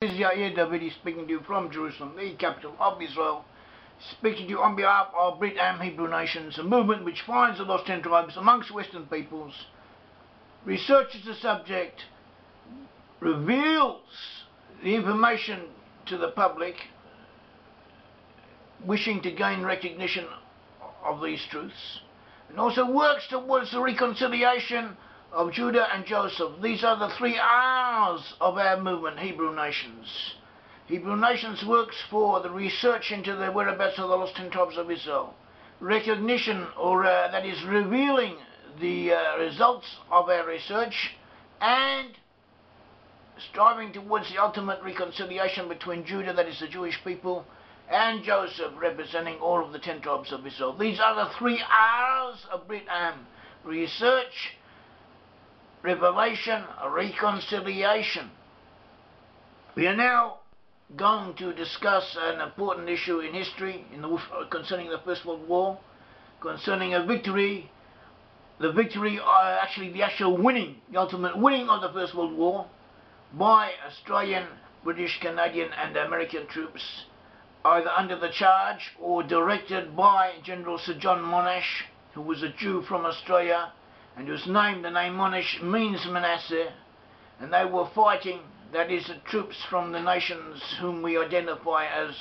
This is Yair David speaking to you from Jerusalem, the capital of Israel, speaking to you on behalf of Brit-Am Hebrew Nations, a movement which finds the lost 10 tribes amongst Western peoples, researches the subject, reveals the information to the public, wishing to gain recognition of these truths, and also works towards the reconciliation of Judah and Joseph. These are the 3 R's of our movement, Hebrew Nations. Hebrew Nations works for the research into the whereabouts of the lost 10 tribes of Israel, recognition, or that is revealing the results of our research, and striving towards the ultimate reconciliation between Judah, that is the Jewish people, and Joseph, representing all of the 10 tribes of Israel. These are the 3 R's of Brit-Am: research, revelation, reconciliation. We are now going to discuss an important issue in history concerning the First World War, concerning a victory, actually the actual winning, the ultimate winning of the First World War by Australian, British, Canadian and American troops, either under the charge or directed by General Sir John Monash, who was a Jew from Australia, and whose name, the name Monash, means Manasseh, and they were fighting, that is, the troops from the nations whom we identify as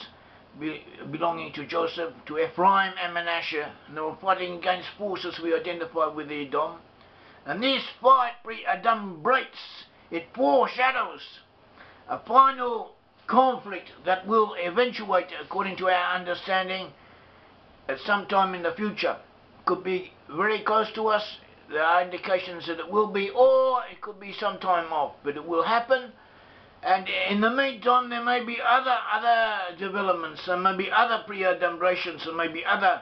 belonging to Joseph, to Ephraim and Manasseh, and they were fighting against forces we identify with Edom. And this fight adumbrates, it foreshadows a final conflict that will eventuate, according to our understanding, at some time in the future. Could be very close to us. There are indications that it will be, or it could be some time off, but it will happen. And in the meantime, there may be other developments, there may be other pre-adumbrations, there may be other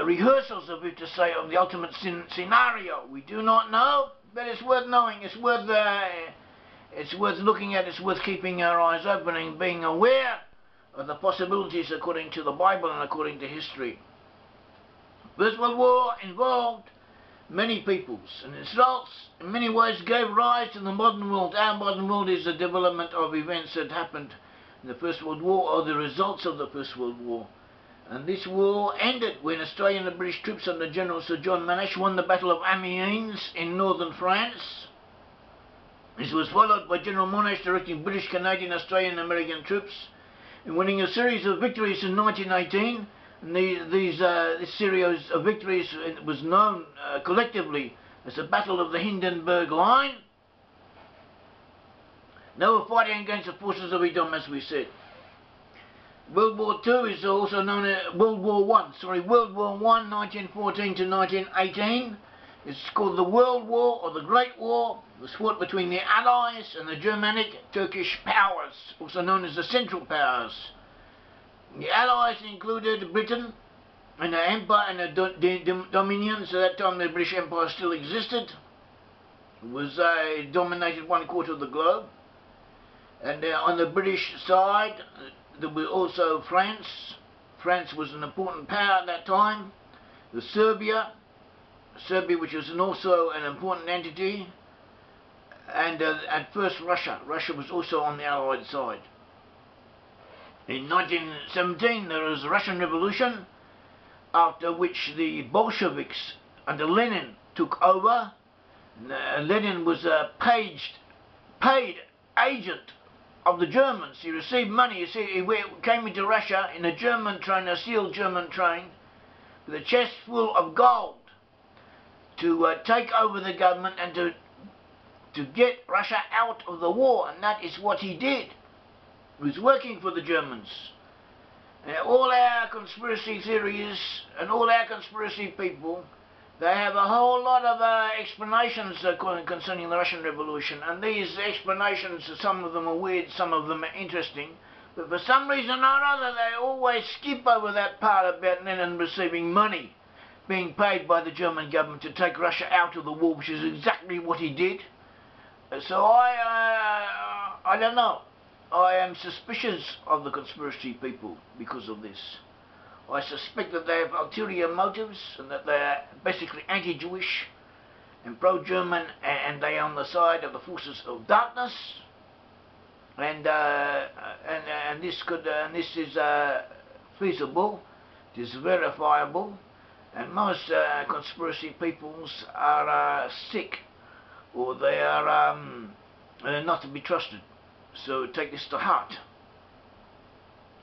rehearsals, of it to say, of the ultimate scenario. We do not know, but it's worth knowing. It's worth looking at. It's worth keeping our eyes open and being aware of the possibilities according to the Bible and according to history. First World War involved many peoples, and its results in many ways gave rise to the modern world. Our modern world is the development of events that happened in the First World War, or the results of the First World War. And this war ended when Australian and British troops under General Sir John Monash won the Battle of Amiens in northern France. This was followed by General Monash directing British, Canadian, Australian and American troops in winning a series of victories in 1918. And this series of victories was known collectively as the Battle of the Hindenburg Line. They were fighting against the forces of Edom, as we said. World War II is also known as World War I, 1914 to 1918. It's called the World War, or the Great War. It was fought between the Allies and the Germanic Turkish powers, also known as the Central Powers. The Allies included Britain and her empire and her dominions. At that time the British Empire still existed. It was dominated 1/4 of the globe. And on the British side there was also France. France was an important power at that time. The Serbia, which was also an important entity. And at first Russia. Russia was also on the Allied side. In 1917 there was the Russian Revolution, after which the Bolsheviks under Lenin took over. Lenin was a paid agent of the Germans. He received money. You see, he came into Russia in a German train, a sealed German train, with a chest full of gold to take over the government and to get Russia out of the war, and that is what he did. He was working for the Germans. All our conspiracy theories and all our conspiracy people, they have a whole lot of explanations concerning the Russian Revolution, and these explanations, some of them are weird, some of them are interesting, but for some reason or other they always skip over that part about Lenin receiving money, being paid by the German government to take Russia out of the war, which is exactly what he did. So I don't know. I am suspicious of the conspiracy people because of this. I suspect that they have ulterior motives and that they are basically anti-Jewish and pro-German, and they are on the side of the forces of darkness. and this is feasible, it is verifiable, and most conspiracy peoples are sick, or they are not to be trusted. So take this to heart,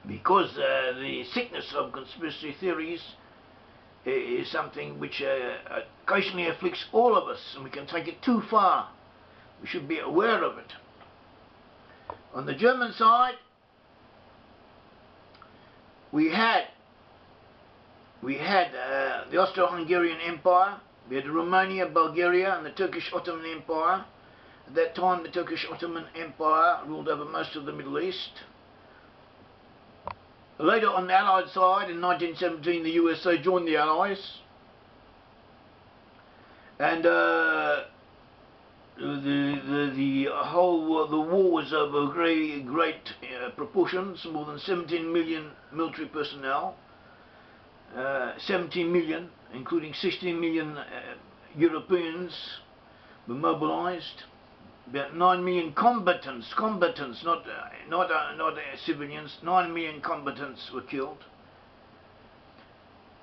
because the sickness of conspiracy theories is something which occasionally afflicts all of us, and we can take it too far. We should be aware of it. On the German side, we had the Austro-Hungarian Empire, we had Romania, Bulgaria, and the Turkish Ottoman Empire. At that time, the Turkish Ottoman Empire ruled over most of the Middle East. Later, on the Allied side, in 1917, the USA joined the Allies, and the war was of great proportions, more than 17 million military personnel, 17 million, including 16 million Europeans, were mobilized. About 9 million combatants, not civilians, 9 million combatants were killed.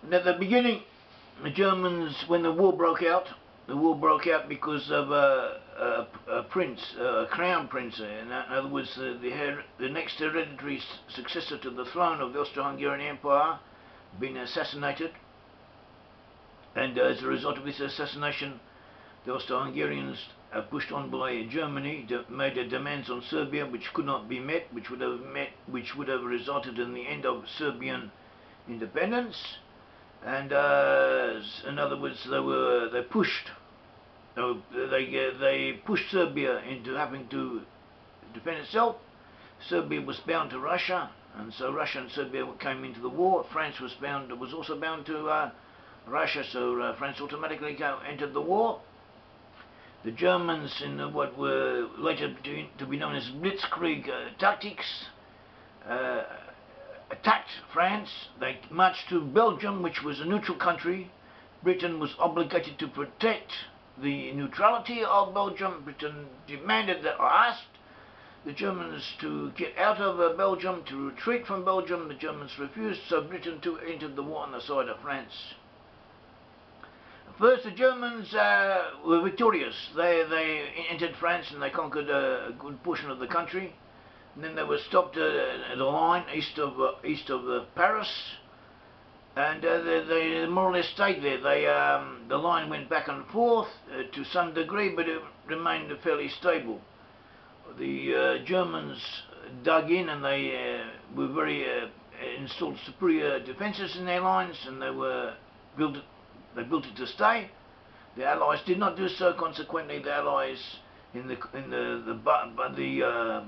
And at the beginning, the Germans, when the war broke out because of a prince, a crown prince, in other words, the next hereditary successor to the throne of the Austro-Hungarian Empire, being assassinated, and as a result of this assassination, the Austro-Hungarians pushed on by Germany, made their demands on Serbia, which could not be met, which would have resulted in the end of Serbian independence. And in other words, they pushed Serbia into having to defend itself. Serbia was bound to Russia, and so Russia and Serbia came into the war. France was also bound to Russia, so France automatically entered the war. The Germans, in what were later to be known as blitzkrieg tactics, attacked France. They marched to Belgium, which was a neutral country. Britain was obligated to protect the neutrality of Belgium. Britain demanded or asked the Germans to get out of Belgium, to retreat from Belgium. The Germans refused, so Britain too entered the war on the side of France. First, the Germans were victorious. They entered France and they conquered a good portion of the country. And then they were stopped at a line east of Paris, and they more or less stayed there. The line went back and forth to some degree, but it remained fairly stable. The Germans dug in, and they installed superior defences in their lines, and they built it to stay. The Allies did not do so. Consequently, the Allies, in the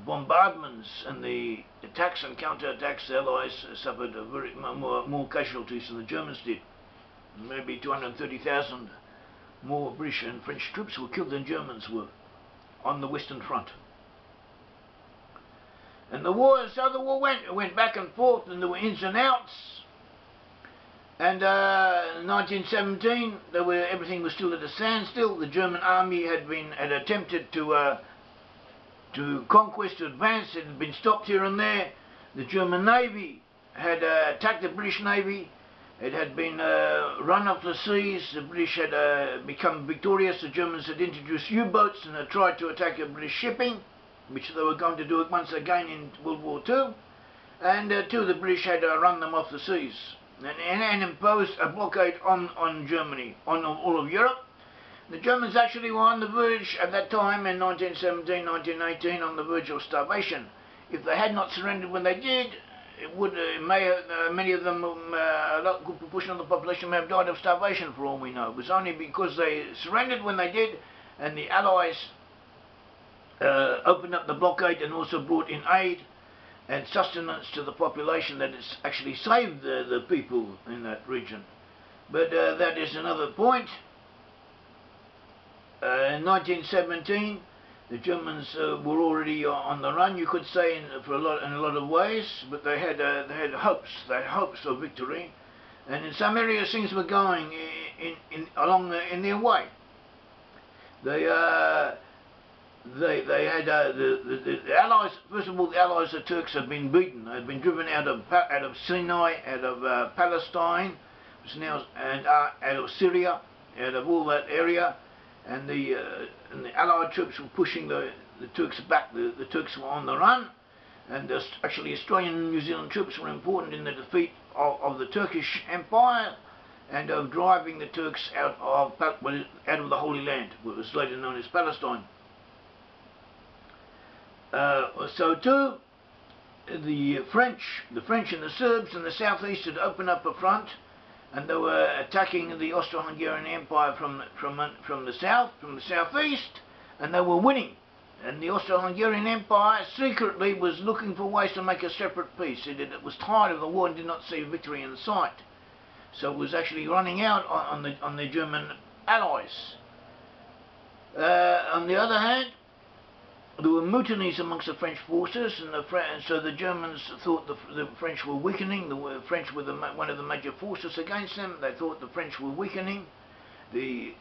bombardments and the attacks and counter-attacks, the Allies suffered more casualties than the Germans did. Maybe 230,000 more British and French troops were killed than Germans were on the Western Front. And the war went back and forth, and there were ins and outs. And in 1917, everything was still at a standstill. The German army had attempted to conquest, to advance. It had been stopped here and there. The German Navy had attacked the British Navy. It had been run off the seas. The British had become victorious. The Germans had introduced U-boats and had tried to attack British shipping, which they were going to do it once again in World War II. And the British had run them off the seas and imposed a blockade on Germany, on all of Europe. The Germans actually were on the verge at that time, in 1917, 1918, on the verge of starvation. If they had not surrendered when they did, many of them, a good proportion of the population may have died of starvation for all we know. It was only because they surrendered when they did, and the Allies opened up the blockade and also brought in aid and sustenance to the population, that it's actually saved the people in that region. But that is another point. In 1917, the Germans were already on the run, you could say, in a lot of ways, but they had hopes of victory, and in some areas things were going in their way. they had the Allies. First of all, the Allies, the Turks, had been beaten. They had been driven out of Sinai, out of Palestine, which now and out of Syria, out of all that area, and the Allied troops were pushing the Turks back. The Turks were on the run, and actually Australian and New Zealand troops were important in the defeat of the Turkish Empire and of driving the Turks out of the Holy Land, what was later known as Palestine. So too, the French and the Serbs in the southeast had opened up a front, and they were attacking the Austro-Hungarian Empire from the southeast, and they were winning. And the Austro-Hungarian Empire secretly was looking for ways to make a separate peace. It was tired of the war and did not see victory in sight, so it was actually running out on the German allies. On the other hand, there were mutinies amongst the French forces, and so the Germans thought the French were weakening. The French were one of the major forces against them. They thought the French were weakening.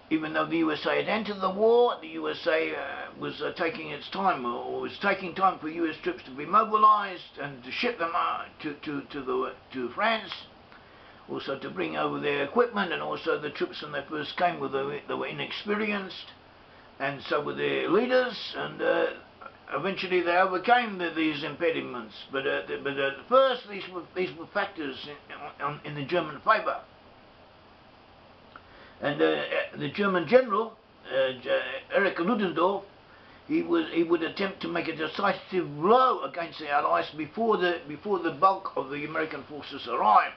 Even though the USA had entered the war, the USA was taking its time, or was taking time for US troops to be mobilized and to ship them to France, also to bring over their equipment, and also the troops when they first came they were inexperienced, and so were their leaders, and eventually they overcame these impediments. But at first these were factors in the German favour. And the German general, Erich Ludendorff, he would attempt to make a decisive blow against the Allies before the bulk of the American forces arrived.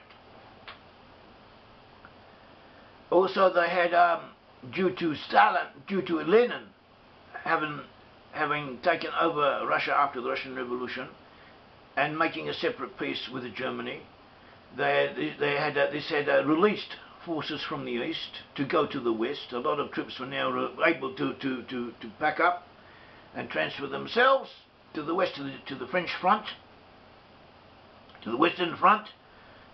Also, they had, due to Lenin having taken over Russia after the Russian Revolution and making a separate peace with Germany, this had released forces from the east to go to the west. A lot of troops were now able to pack up and transfer themselves to the west, to the French front, to the Western Front,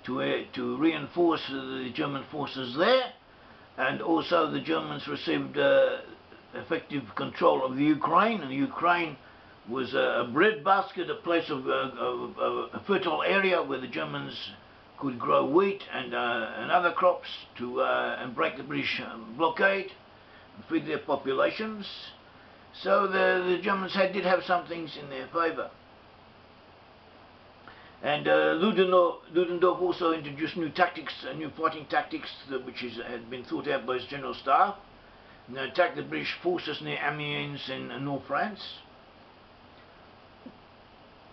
to reinforce the German forces there. And also the Germans received effective control of the Ukraine, and the Ukraine was a breadbasket, a place of a fertile area where the Germans could grow wheat and other crops and break the British blockade and feed their populations. So the Germans did have some things in their favour. And Ludendorff also introduced new tactics, new fighting tactics, which had been thought out by his general staff. And they attacked the British forces near Amiens in North France.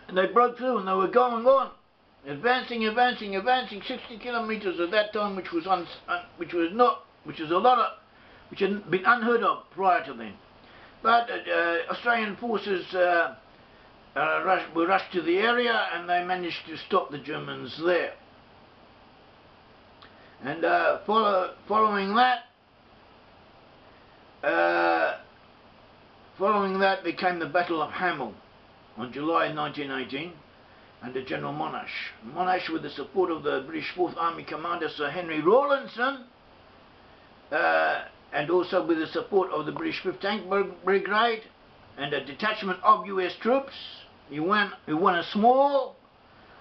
And they broke through, and they were going on, advancing 60 kilometres at that time, which had been unheard of prior to then. But Australian forces were rushed to the area, and they managed to stop the Germans there. And following that became the Battle of Hamel on July 1918 under General Monash. Monash, with the support of the British 4th Army Commander Sir Henry Rawlinson, and also with the support of the British 5th Tank Brigade and a detachment of US troops, he won a small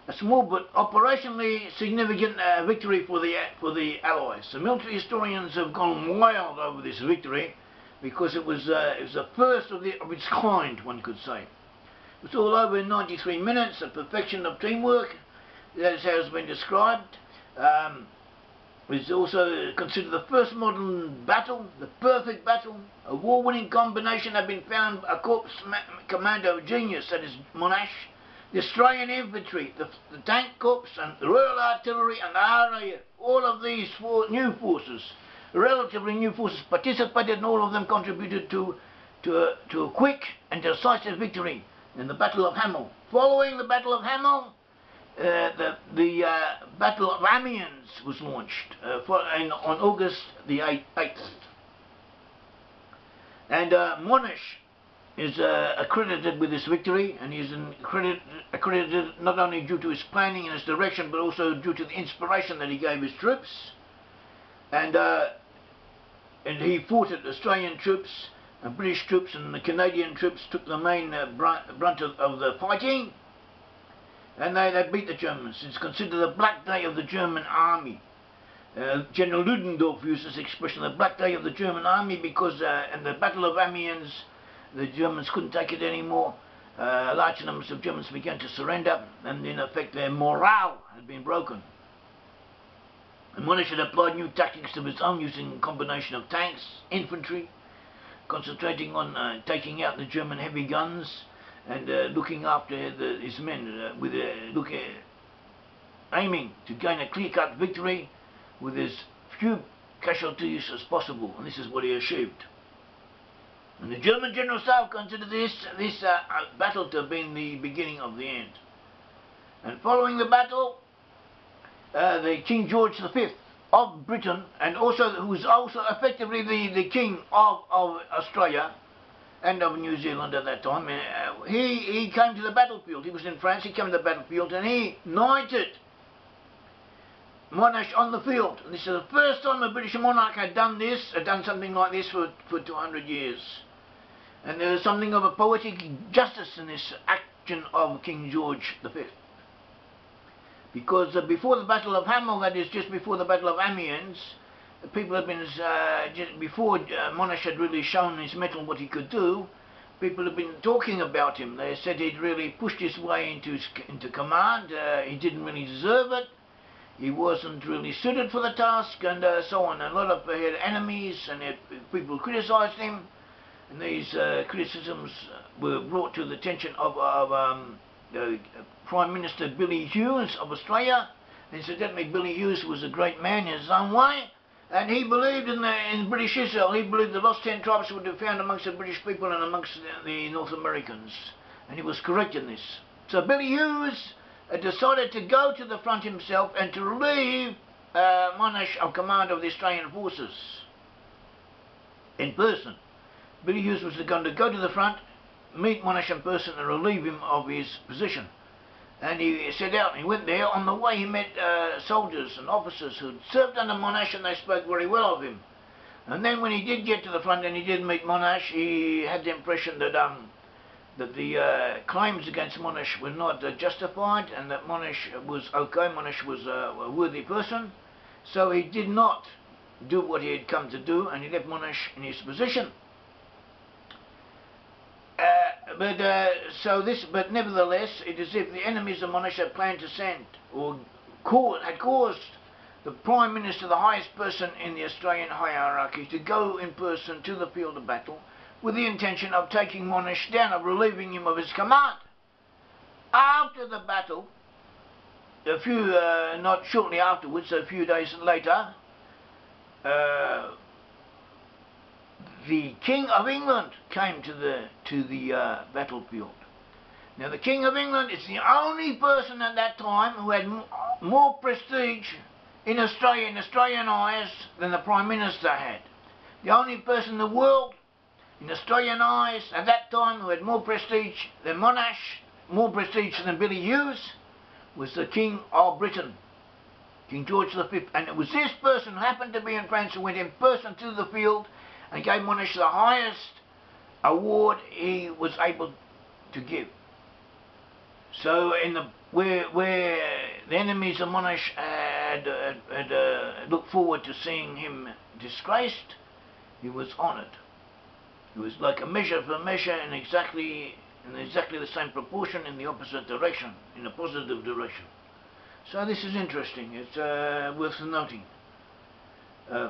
but operationally significant victory for the Allies. The military historians have gone wild over this victory because it was the first of its kind, one could say. It was all over in 93 minutes, a perfection of teamwork. That is how it's been described. It's also considered the first modern battle, the perfect battle. A war-winning combination had been found, a corps commando genius, that is Monash, the Australian infantry, the tank corps, and the Royal Artillery and the RAF. All of these new forces, relatively new forces, participated, and all of them contributed to a quick and decisive victory in the Battle of Hamel. Following the Battle of Hamel, the Battle of Amiens was launched on August the 8th. And Monash is accredited with this victory, and he's accredited not only due to his planning and his direction, but also due to the inspiration that he gave his troops. And he fought at Australian troops The British troops and the Canadian troops took the main brunt of the fighting, and they beat the Germans. It's considered the Black Day of the German Army. General Ludendorff used this expression, the Black Day of the German Army, because in the Battle of Amiens, the Germans couldn't take it anymore. Large numbers of Germans began to surrender, and in effect their morale had been broken. And Monash had applied new tactics of his own, using a combination of tanks, infantry, concentrating on taking out the German heavy guns, and looking after his men, aiming to gain a clear-cut victory with as few casualties as possible, and this is what he achieved. And the German General Staff considered this battle to have been the beginning of the end. And following the battle, the King George V of Britain, and also who was also effectively the King of Australia and of New Zealand at that time, he came to the battlefield. He was in France, he came to the battlefield, and he knighted Monash on the field. And this is the first time a British monarch had done something like this for 200 years. And there was something of a poetic justice in this action of King George V. Because before the Battle of Hamel, that is just before the Battle of Amiens, people have been, before Monash had really shown his mettle what he could do, people have been talking about him. They said he'd really pushed his way into command, he didn't really deserve it, he wasn't really suited for the task, and so on. A lot of he had enemies, and people criticised him, and these criticisms were brought to the attention of Prime Minister Billy Hughes of Australia. Incidentally, Billy Hughes was a great man in his own way, and he believed in British Israel. He believed the lost 10 tribes would be found amongst the British people and amongst the North Americans, and he was correct in this. So Billy Hughes decided to go to the front himself and to relieve Monash of command of the Australian forces in person. Billy Hughes was going to go to the front, meet Monash in person and relieve him of his position. And he set out, he went there. On the way he met soldiers and officers who had served under Monash, and they spoke very well of him. And then when he did get to the front and he did meet Monash, he had the impression that the claims against Monash were not justified, and that Monash was okay, Monash was a worthy person. So he did not do what he had come to do, and he left Monash in his position. But nevertheless, it is as if the enemies of Monash had planned to send, or had caused the Prime Minister, the highest person in the Australian hierarchy, to go in person to the field of battle with the intention of taking Monash down, of relieving him of his command. After the battle, not shortly afterwards, a few days later, the King of England came to the battlefield. Now, the King of England is the only person at that time who had more prestige in Australia, in Australian eyes, than the Prime Minister had. The only person in the world, in Australian eyes, at that time, who had more prestige than Monash, more prestige than Billy Hughes, was the King of Britain, King George V. And it was this person who happened to be in France who went in person to the field and gave Monash the highest award he was able to give. So where the enemies of Monash had looked forward to seeing him disgraced, he was honoured. It was like a measure for measure, in exactly the same proportion, in the opposite direction, in a positive direction. So this is interesting. It's worth noting.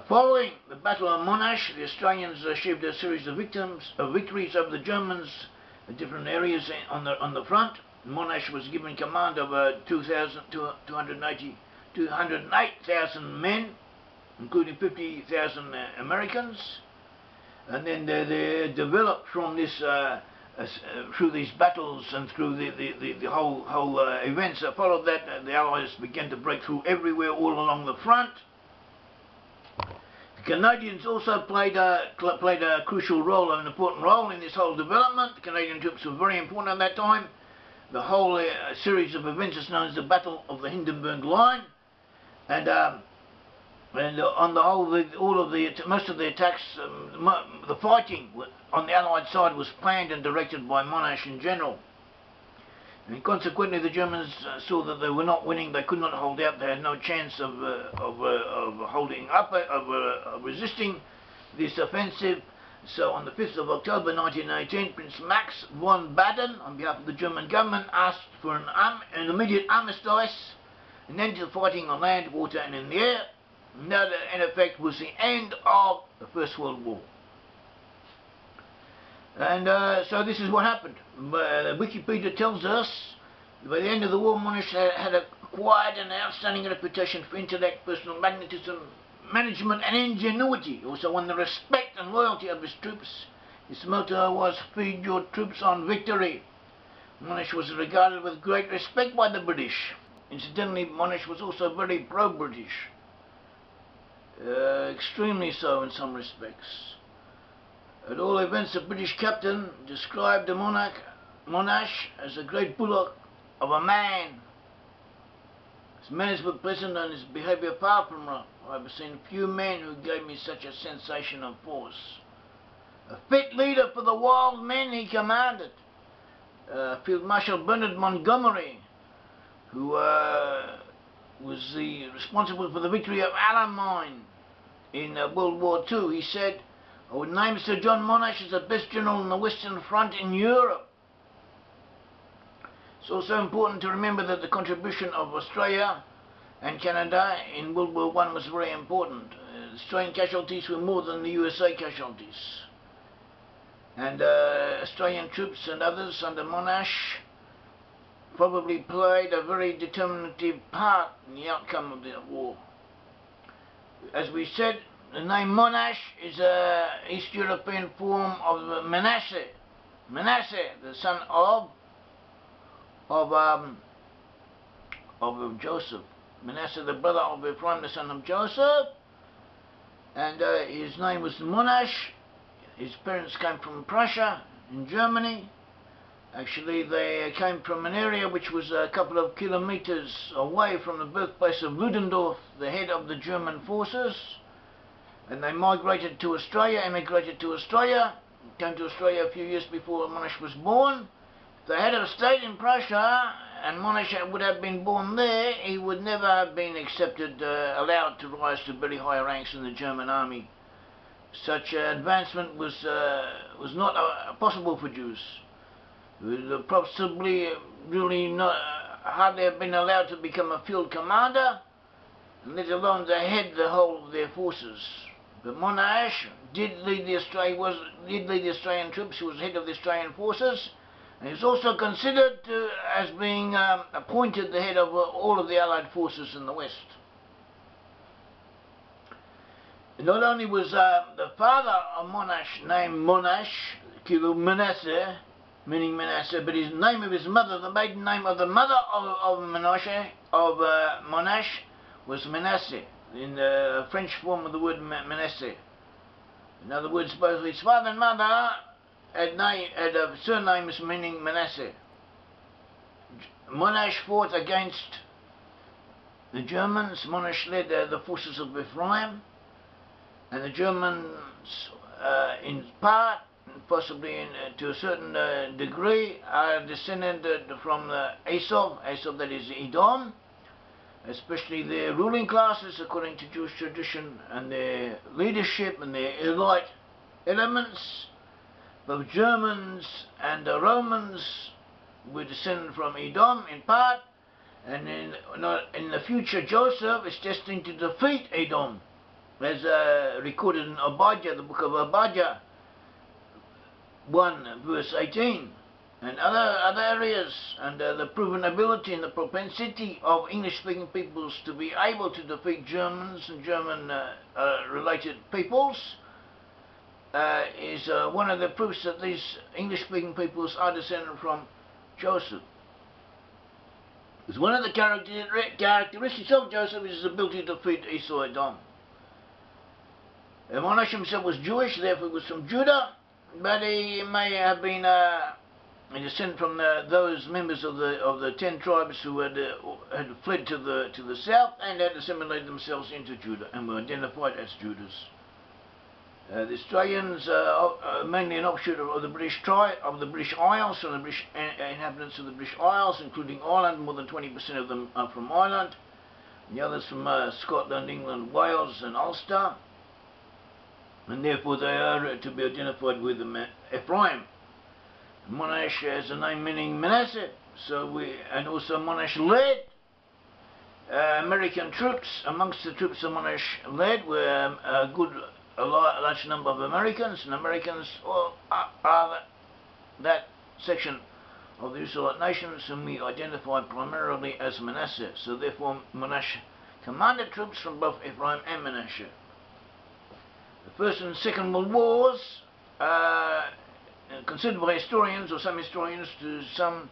Following the Battle of Monash, the Australians achieved a series of victories over the Germans in different areas on the front. Monash was given command of 208,000 men, including 50,000 Americans. And then they developed from this, through these battles and through the whole events that followed that, the Allies began to break through everywhere, all along the front. The Canadians also played a crucial role, an important role in this whole development. The Canadian troops were very important at that time. The whole series of events is known as the Battle of the Hindenburg Line, and And on the whole, most of the attacks, the fighting on the Allied side was planned and directed by Monash in general. And consequently, the Germans saw that they were not winning. They could not hold out. They had no chance of holding up, of resisting this offensive. So on the 5th of October 1918, Prince Max von Baden, on behalf of the German government, asked for an immediate armistice, an end to the fighting on land, water and in the air. And that, in effect, was the end of the First World War. And so this is what happened. Wikipedia tells us that by the end of the war, Monash had acquired an outstanding reputation for intellect, personal magnetism, management and ingenuity. He also won the respect and loyalty of his troops. His motto was, "Feed your troops on victory." Monash was regarded with great respect by the British. Incidentally, Monash was also very pro-British. Extremely so in some respects. At all events, the British captain described the Monash as a great bullock of a man. His manners were pleasant and his behaviour far from rough. I have seen few men who gave me such a sensation of force. A fit leader for the wild men he commanded. Field Marshal Bernard Montgomery, who was responsible for the victory of Alamein in World War II, he said, "I would name Sir John Monash as the best general on the Western Front in Europe." It's also important to remember that the contribution of Australia and Canada in World War I was very important. Australian casualties were more than the USA casualties. And Australian troops and others under Monash probably played a very determinative part in the outcome of the war. As we said, the name Monash is an East European form of Manasseh. Manasseh, the son of Joseph. Manasseh, the brother of Ephraim, the son of Joseph. And his name was Monash. His parents came from Prussia in Germany. Actually, they came from an area which was a couple of kilometers away from the birthplace of Ludendorff, the head of the German forces. And they migrated to Australia, emigrated to Australia, came to Australia a few years before Monash was born. If they had have stayed in Prussia and Monash would have been born there, he would never have been accepted, allowed to rise to very high ranks in the German army. Such advancement was not possible for Jews. Would possibly really hardly have been allowed to become a field commander, let alone to head the whole of their forces. But Monash did lead the Australian troops. He was head of the Australian forces, and he was also considered as being appointed the head of all of the Allied forces in the West. Not only was the father of Monash named Monash, Manasseh, meaning Manasseh, but his name of his mother, the maiden name of the mother of Monash, was Manasseh, in the French form of the word Manasseh. In other words, both his father and mother had surnames meaning Manasseh. Monash fought against the Germans. Monash led the forces of Ephraim, and the Germans, in part, possibly to a certain degree, are descended from Esau, that is Edom, especially their ruling classes according to Jewish tradition, and their leadership and their elite elements. Both Germans and the Romans were descended from Edom in part, and in the future Joseph is destined to defeat Edom, as recorded in Obadiah, the book of Obadiah 1 verse 18, and other areas, and the proven ability and the propensity of English-speaking peoples to be able to defeat Germans and German-related peoples is one of the proofs that these English-speaking peoples are descended from Joseph. Because one of the characteristics of Joseph is his ability to defeat Esau Edom. Monash himself was Jewish, therefore he was from Judah, but he may have been a descent from those members of the 10 tribes who had fled to the south and had assimilated themselves into Judah and were identified as Judas. The Australians are mainly an offshoot of the British Isles, from the British inhabitants of the British Isles, including Ireland. More than 20% of them are from Ireland. The others from Scotland, England, Wales and Ulster. And therefore they are to be identified with Ephraim. Monash has a name meaning Manasseh, and also Monash led. American troops, amongst the troops that Monash led were a large number of Americans, and Americans are that section of the Israelite nations whom we identify primarily as Manasseh. So therefore Monash commanded troops from both Ephraim and Manasseh. The First and Second World Wars, considered by historians, or some historians, to some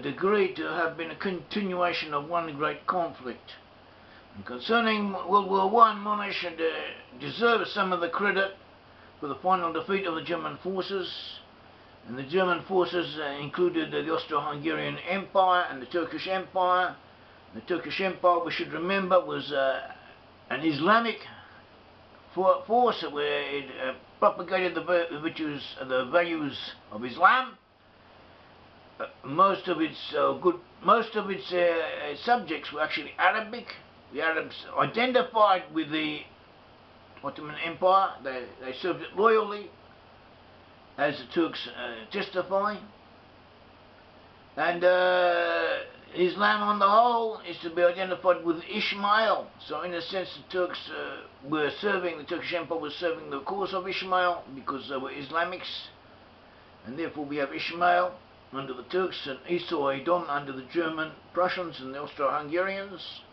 degree to have been a continuation of one great conflict. And concerning World War I, Monash had deserved some of the credit for the final defeat of the German forces. And the German forces included the Austro-Hungarian Empire and the Turkish Empire. The Turkish Empire, we should remember, was an Islamic force where it propagated the values of Islam. Most of its subjects were actually Arabic. The Arabs identified with the Ottoman Empire. They served it loyally, as the Turks testify. And Islam on the whole is to be identified with Ishmael. So in a sense the Turkish Empire was serving the cause of Ishmael because they were Islamics. And therefore we have Ishmael under the Turks and Edom under the German Prussians and the Austro-Hungarians.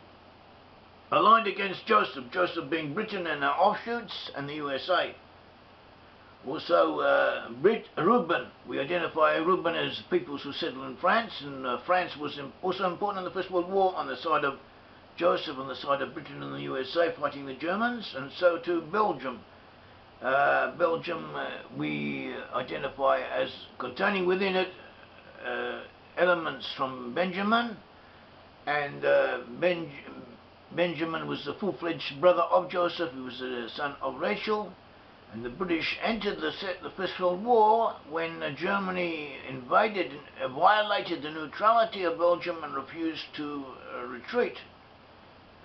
Aligned against Joseph being Britain and her offshoots, and the USA. Also Reuben, we identify Reuben as peoples who settled in France, and France was also important in the First World War on the side of Joseph, on the side of Britain and the USA fighting the Germans, and so too Belgium. Belgium we identify as containing within it elements from Benjamin, and Benjamin was the full-fledged brother of Joseph. He was the son of Rachel. And the British entered the First World War when Germany violated the neutrality of Belgium and refused to retreat.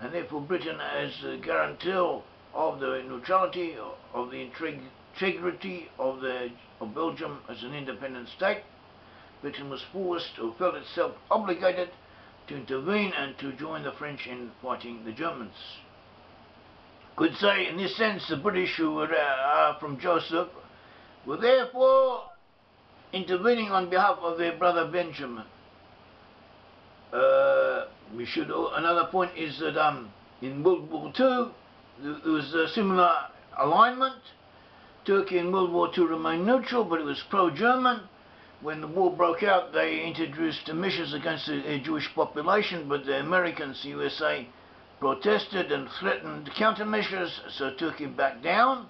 And therefore Britain, as the guarantor of the neutrality, of the integrity of Belgium as an independent state, Britain was forced, or felt itself obligated, to intervene and to join the French in fighting the Germans. Could say, in this sense, the British, who were from Joseph, were therefore intervening on behalf of their brother Benjamin. Another point is that in World War II there was a similar alignment. Turkey in World War II remained neutral, but it was pro-German. When the war broke out, they introduced measures against the Jewish population, but the Americans, the USA, protested and threatened countermeasures, so Turkey backed down.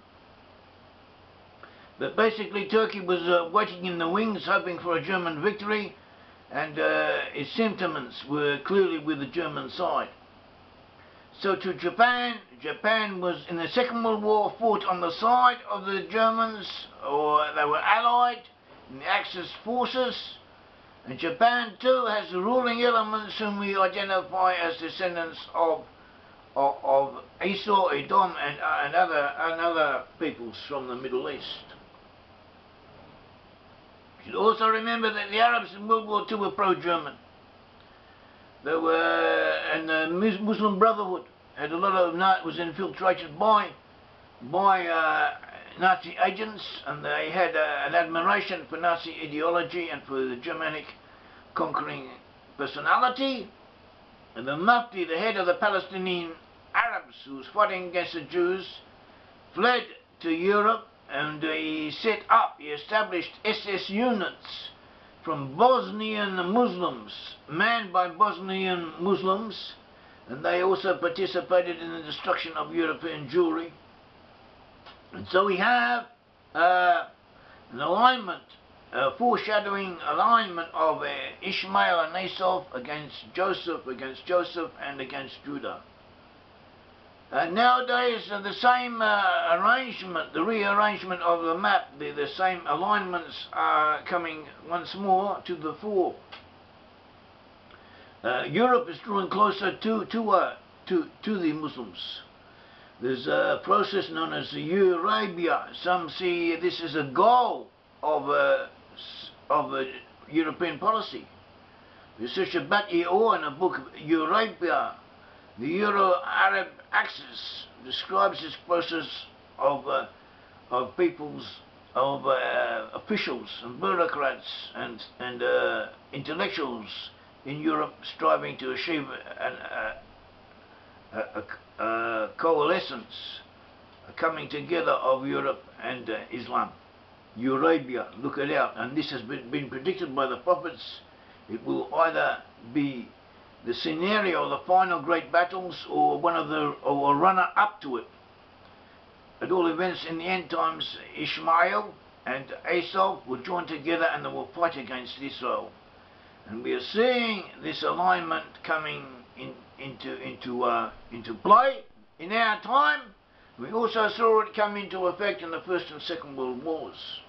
But basically Turkey was waiting in the wings, hoping for a German victory, and its sentiments were clearly with the German side. So to Japan was in the Second World War fought on the side of the Germans, or they were allied in the Axis forces. And Japan too has the ruling elements whom we identify as descendants of Esau, Edom and other peoples from the Middle East. You should also remember that the Arabs in World War II were pro-German. They were, and the Muslim Brotherhood had a lot of was infiltrated by Nazi agents, and they had an admiration for Nazi ideology and for the Germanic conquering personality. And the Mufti, the head of the Palestinian Arabs who was fighting against the Jews, fled to Europe, and he established SS units from Bosnian Muslims, manned by Bosnian Muslims, and they also participated in the destruction of European Jewry. And so we have an alignment foreshadowing alignment of Ishmael and Esau against Joseph, and against Judah. Nowadays, the same arrangement, the rearrangement of the map, the same alignments are coming once more to the fore. Europe is drawing closer to the Muslims. There's a process known as Eurabia. Some see this as a goal of European policy. Researcher Batty Orr in a book Eurabia, the Euro-Arab Axis, describes this process of peoples, of officials and bureaucrats and intellectuals in Europe striving to achieve a coalescence, a coming together of Europe and Islam. Eurabia, look it out, and this has been predicted by the prophets. It will either be the scenario of the final great battles or one of the or a runner up to it. At all events, in the end times, Ishmael and Esau will join together and they will fight against Israel. And we are seeing this alignment coming into play in our time. We also saw it come into effect in the First and Second World Wars.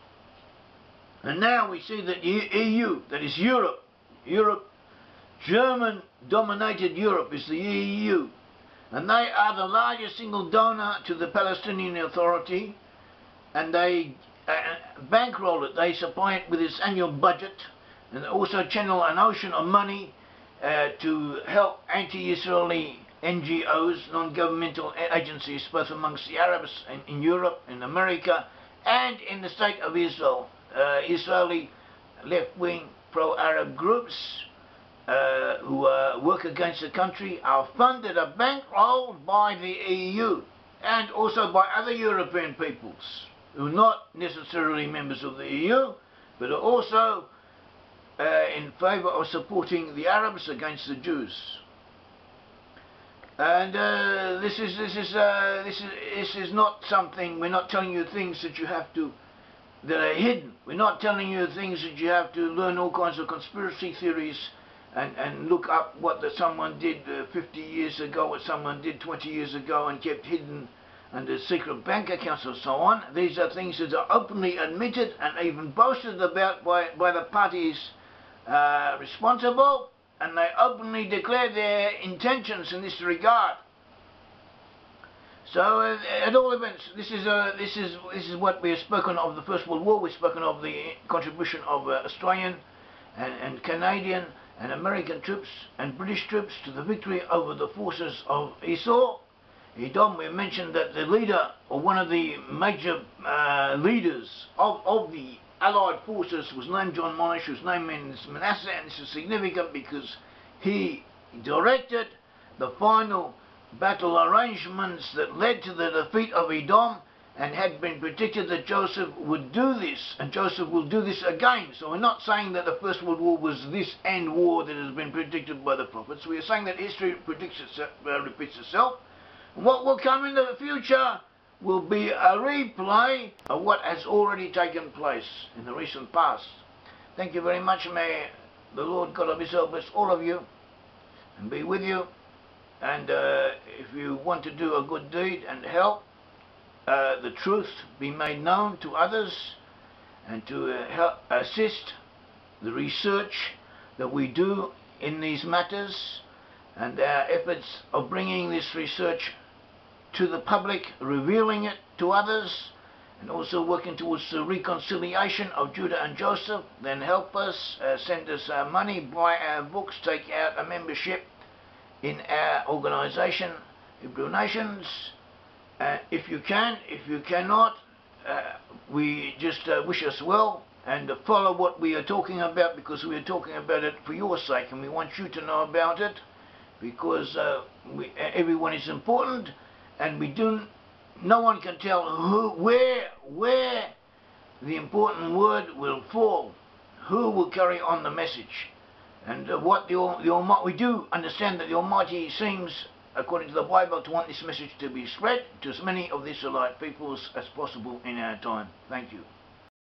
And now we see that EU, that is Europe, German-dominated Europe is the EU, and they are the largest single donor to the Palestinian Authority, and they bankroll it, they supply it with its annual budget, and also channel an ocean of money to help anti-Israeli NGOs, non-governmental agencies, both amongst the Arabs in Europe, in America, and in the State of Israel. Israeli left-wing pro-Arab groups who work against the country are funded, are bankrolled by the EU and also by other European peoples who are not necessarily members of the EU, but are also in favour of supporting the Arabs against the Jews. And this is not something. We're not telling you things that you have to, that are hidden. We're not telling you things that you have to learn all kinds of conspiracy theories and look up what someone did 50 years ago, what someone did 20 years ago and kept hidden under secret bank accounts and so on. These are things that are openly admitted and even boasted about by the parties responsible, and they openly declare their intentions in this regard. So at all events, this is what we have spoken of the First World War. We've spoken of the contribution of Australian and Canadian and American troops and British troops to the victory over the forces of Edom. We mentioned that the leader, or one of the major leaders of the Allied forces, was named John Monash, whose name means Manasseh, and this is significant because he directed the final battle arrangements that led to the defeat of Edom, and had been predicted that Joseph would do this, and Joseph will do this again. So we're not saying that the First World War was this end war that has been predicted by the prophets. We are saying that history repeats itself. And what will come in the future will be a replay of what has already taken place in the recent past. Thank you very much. May the Lord God of Israel bless all of you and be with you. And if you want to do a good deed and help the truth be made known to others, and to help assist the research that we do in these matters, and our efforts of bringing this research to the public, revealing it to others, and also working towards the reconciliation of Judah and Joseph, then help us, send us money, buy our books, take out a membership in our organisation, Hebrew Nations, if you can. If you cannot, we just wish us well and follow what we are talking about, because we are talking about it for your sake, and we want you to know about it, because everyone is important, and no one can tell where the important word will fall, who will carry on the message. And what the Almighty, we do understand that the Almighty seems, according to the Bible, to want this message to be spread to as many of the Israelite peoples as possible in our time. Thank you.